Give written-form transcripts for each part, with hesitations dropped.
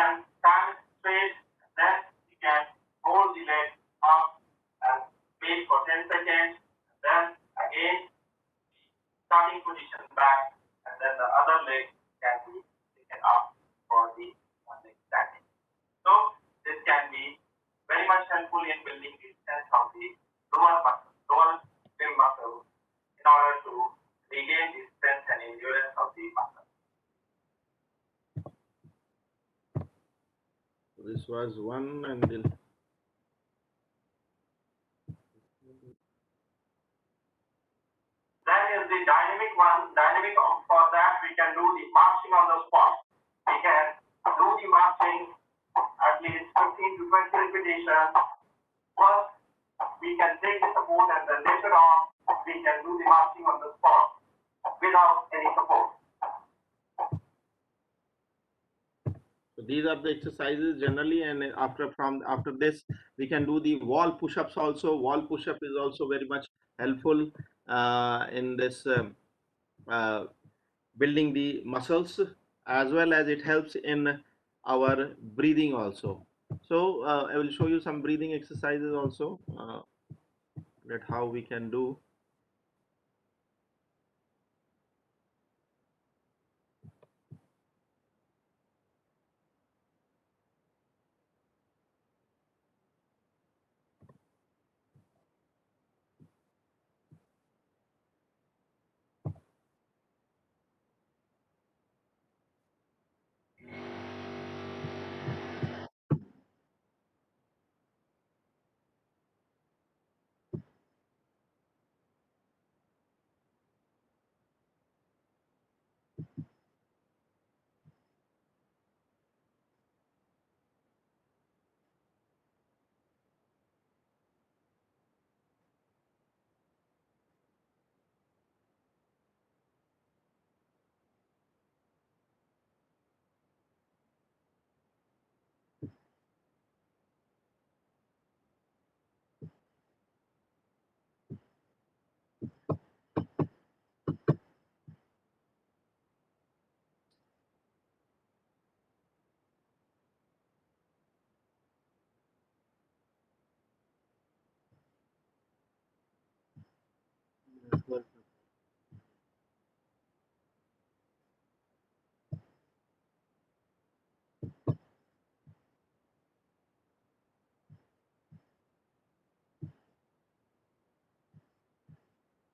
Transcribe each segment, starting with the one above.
can stand straight, then we can hold the leg up and wait for 10 seconds, then again starting position back, and then the other leg can be taken up for the leg standing. So this can be very much helpful in building the strength of the lower limb muscle in order to regain the strength and endurance of the muscle. This was one, and then Then is the dynamic one. Dynamic for that we can do the marching on the spot. We can do the marching at least 15 to 20 repetitions. First, we can take the support, and then later on we can do the marching on the spot without any support. so these are the exercises generally, and after this we can do the wall push-ups also. Wall push-up is also very much helpful in this building the muscles, as well as it helps in our breathing also. So I will show you some breathing exercises also, that how we can do.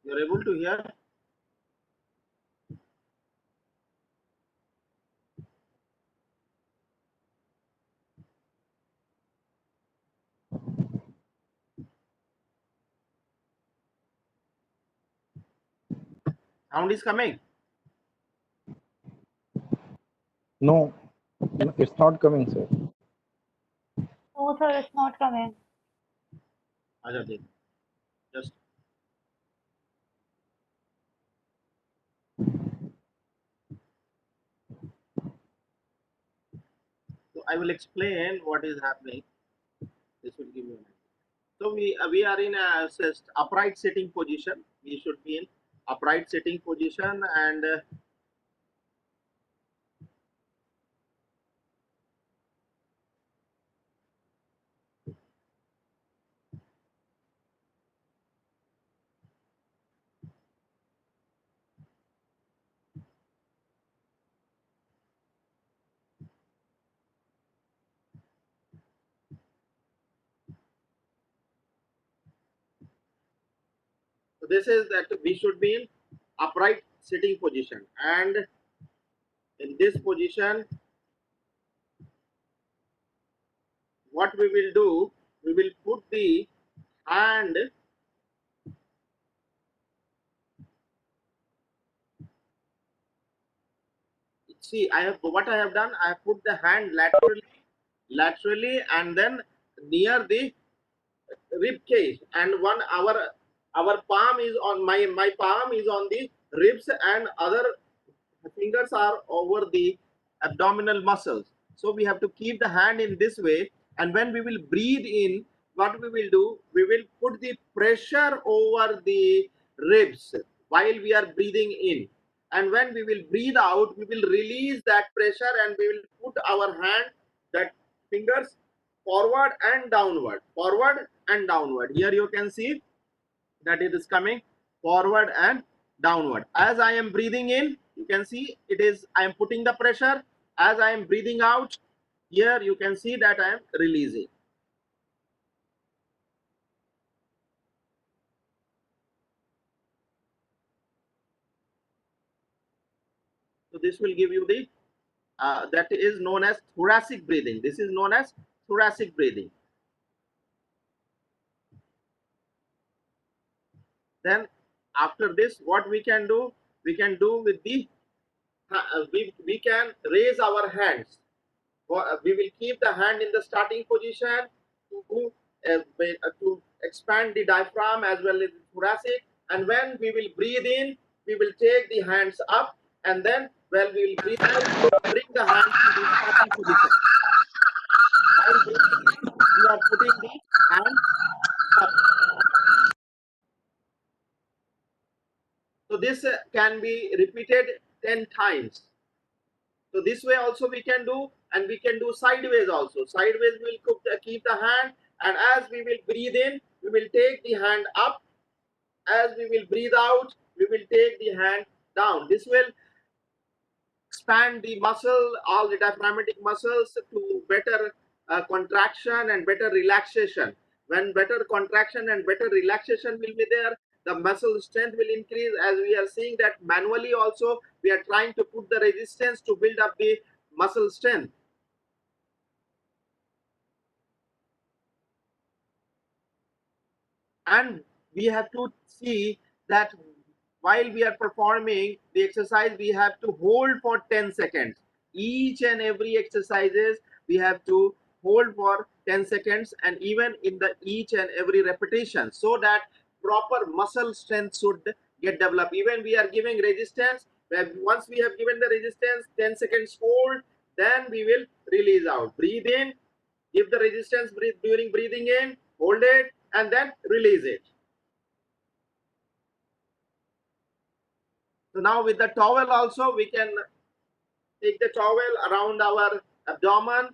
You're able to hear? Sound is coming? No, it's not coming, sir. No, sir, it's not coming. Just so I will explain what is happening. This will give you an idea. So we are in a upright sitting position. We should be in upright sitting position, and so this is that we should be in upright sitting position, and in this position what we will do, we will put the hand see I have done, I have put the hand laterally and then near the rib cage, and our palm is on my palm is on the ribs, and other fingers are over the abdominal muscles. So we have to keep the hand in this way, and when we will breathe in, what we will do, we will put the pressure over the ribs while we are breathing in, and when we will breathe out, we will release that pressure, and we will put our hand that fingers forward and downward, forward and downward. Here you can see that it is coming forward and downward. As I am breathing in, you can see it is, I am putting the pressure. As I am breathing out, here you can see that I am releasing. So this will give you the that is known as thoracic breathing. This is known as thoracic breathing. Then after this, what we can do? We can do with the we can raise our hands. We will keep the hand in the starting position to expand the diaphragm as well as the thoracic. And when we will breathe in, we will take the hands up, and then when we will breathe out, bring the hands to the starting position. While breathing in, we are putting the hand up. So this can be repeated 10 times. So this way also we can do, and we can do sideways also. Sideways we will keep the hand, and as we will breathe in, we will take the hand up. As we will breathe out, we will take the hand down. This will expand the muscle, all the diaphragmatic muscles, to better contraction and better relaxation. When better contraction and better relaxation will be there, the muscle strength will increase. As we are seeing that manually also, we are trying to put the resistance to build up the muscle strength. And we have to see that while we are performing the exercise, we have to hold for 10 seconds. Each and every exercises we have to hold for 10 seconds, and even in the each and every repetition, so that proper muscle strength should get developed. Even we are giving resistance, once we have given the resistance, 10 seconds hold, then we will release out. Breathe in, give the resistance, breathe during breathing in, hold it, and then release it. So now with the towel also, we can take the towel around our abdomen.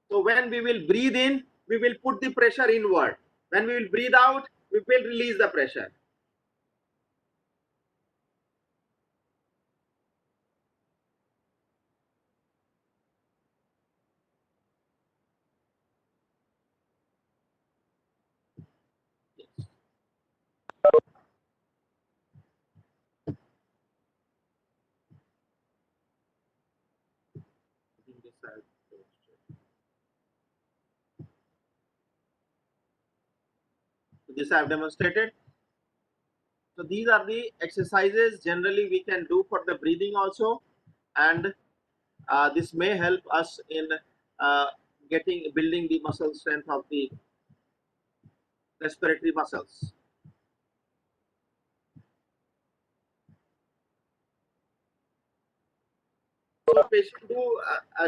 So when we will breathe in, we will put the pressure inward. When we will breathe out, we will release the pressure. This I have demonstrated. So these are the exercises generally we can do for the breathing also, and this may help us in building the muscle strength of the respiratory muscles. So patient do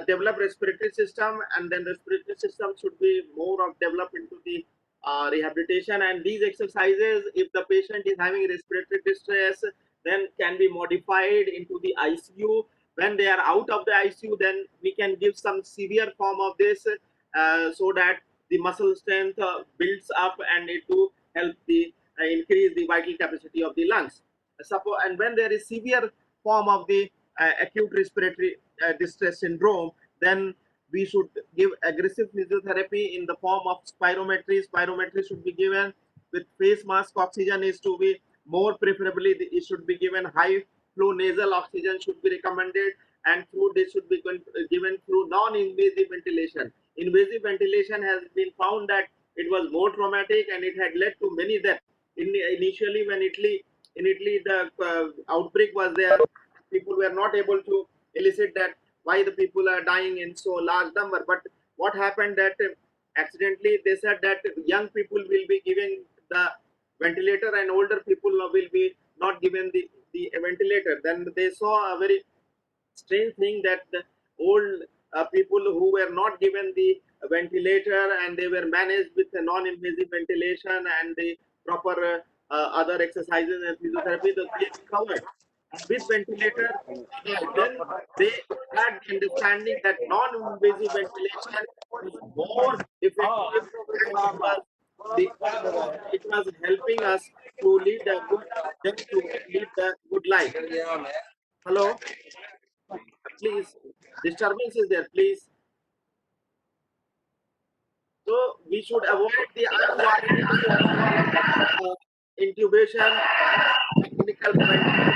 develop respiratory system, and then respiratory system should be more of developed into the rehabilitation. And these exercises, if the patient is having respiratory distress, then can be modified into the ICU. When they are out of the ICU, then we can give some severe form of this, so that the muscle strength builds up, and it to help the increase the vital capacity of the lungs. Suppose, and when there is severe form of the acute respiratory distress syndrome, then we should give aggressive physiotherapy in the form of spirometry. Spirometry should be given with face mask. Oxygen is to be more preferably, it should be given high flow nasal oxygen should be recommended, and through this should be given through non-invasive ventilation. Invasive ventilation has been found that it was more traumatic, and it had led to many deaths. Initially, when in Italy the outbreak was there, people were not able to elicit that why the people are dying in so large number. But what happened that accidentally they said that young people will be given the ventilator and older people will be not given the ventilator. Then they saw a very strange thing that the old people who were not given the ventilator, and they were managed with a non-invasive ventilation and the proper other exercises and physiotherapy, they recovered. with ventilator, then they had the understanding that non-invasive ventilation is more effective, and it was helping us to lead a good life. Hello, please. Disturbance is there, please. So we should avoid the unwarranted intubation and clinical ventilation.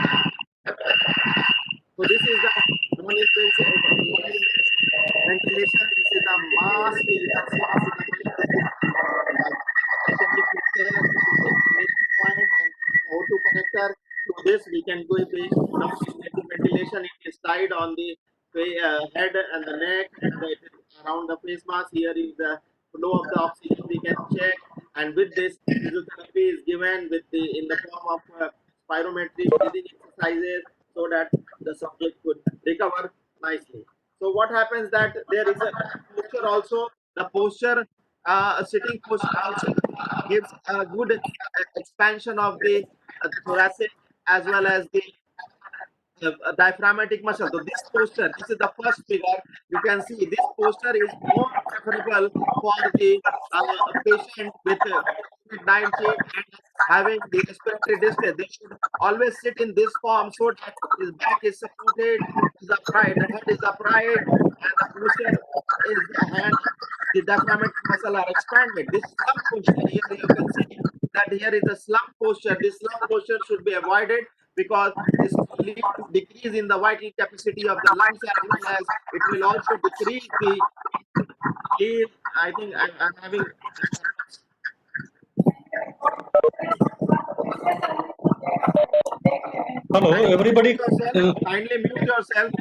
So this is the non-invasive ventilation. This is the mask. You can see this is the mask. This is assembly fixture. This is the installation point and O2 connector. To this we can go the non-invasive ventilation. It is tied on the head and the neck, and it is around the face mask. Here is the flow of the oxygen. We can check, and with this physiotherapy is given with the in the form of spirometric breathing exercises, so that the subject could recover nicely. So what happens that there is a posture also. The posture, sitting posture also gives a good expansion of the thoracic as well as the diaphragmatic muscle. So this posture, this is the first figure. You can see this posture is more preferable for the patient with COVID-19 and having the respiratory distress. They should always sit in this form so that his back is supported, is upright, the head is upright, and the posture is the hand, the diaphragmatic muscle are expanded. This slump posture here, you can see that here is a slump posture. This slump posture should be avoided because this will lead to decrease in the vital capacity of the lungs, as well as it will also decrease the lead. I think I'm having. Hello, Kindly everybody. mute yourself. Uh, Kindly mute yourself.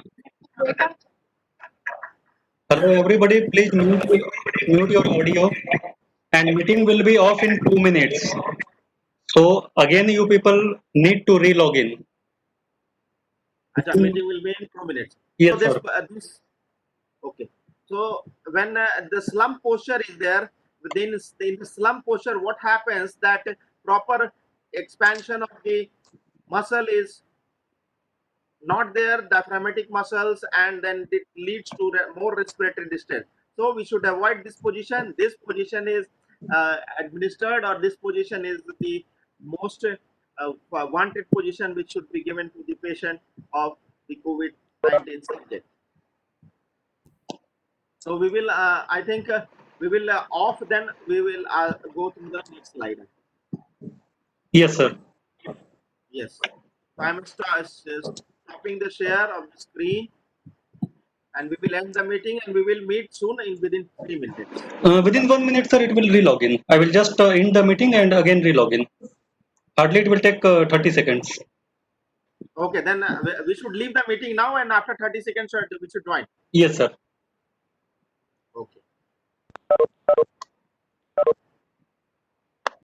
Hello, everybody. Please mute your audio, and meeting will be off in 2 minutes. So again, you people need to re-log in. Acha, meeting will be in 2 minutes. So Yes, sir. this okay. So when the slump posture is there, within in the slump posture, what happens that proper expansion of the muscle is not there, diaphragmatic muscles, and then it leads to more respiratory distress. So we should avoid this position. This position is administered, or this position is the most wanted position which should be given to the patient of the COVID-19 subject. So we will, I think, we will off. Then we will go to the next slide. Yes, sir. Yes. So I'm stopping the share of the screen, and we will end the meeting, and we will meet soon in within 3 minutes. Within 1 minute, sir, it will re-log in. I will just end the meeting and again re-log in. Hardly it will take 30 seconds. Okay, then we should leave the meeting now, and after 30 seconds we should join. Yes, sir. Okay.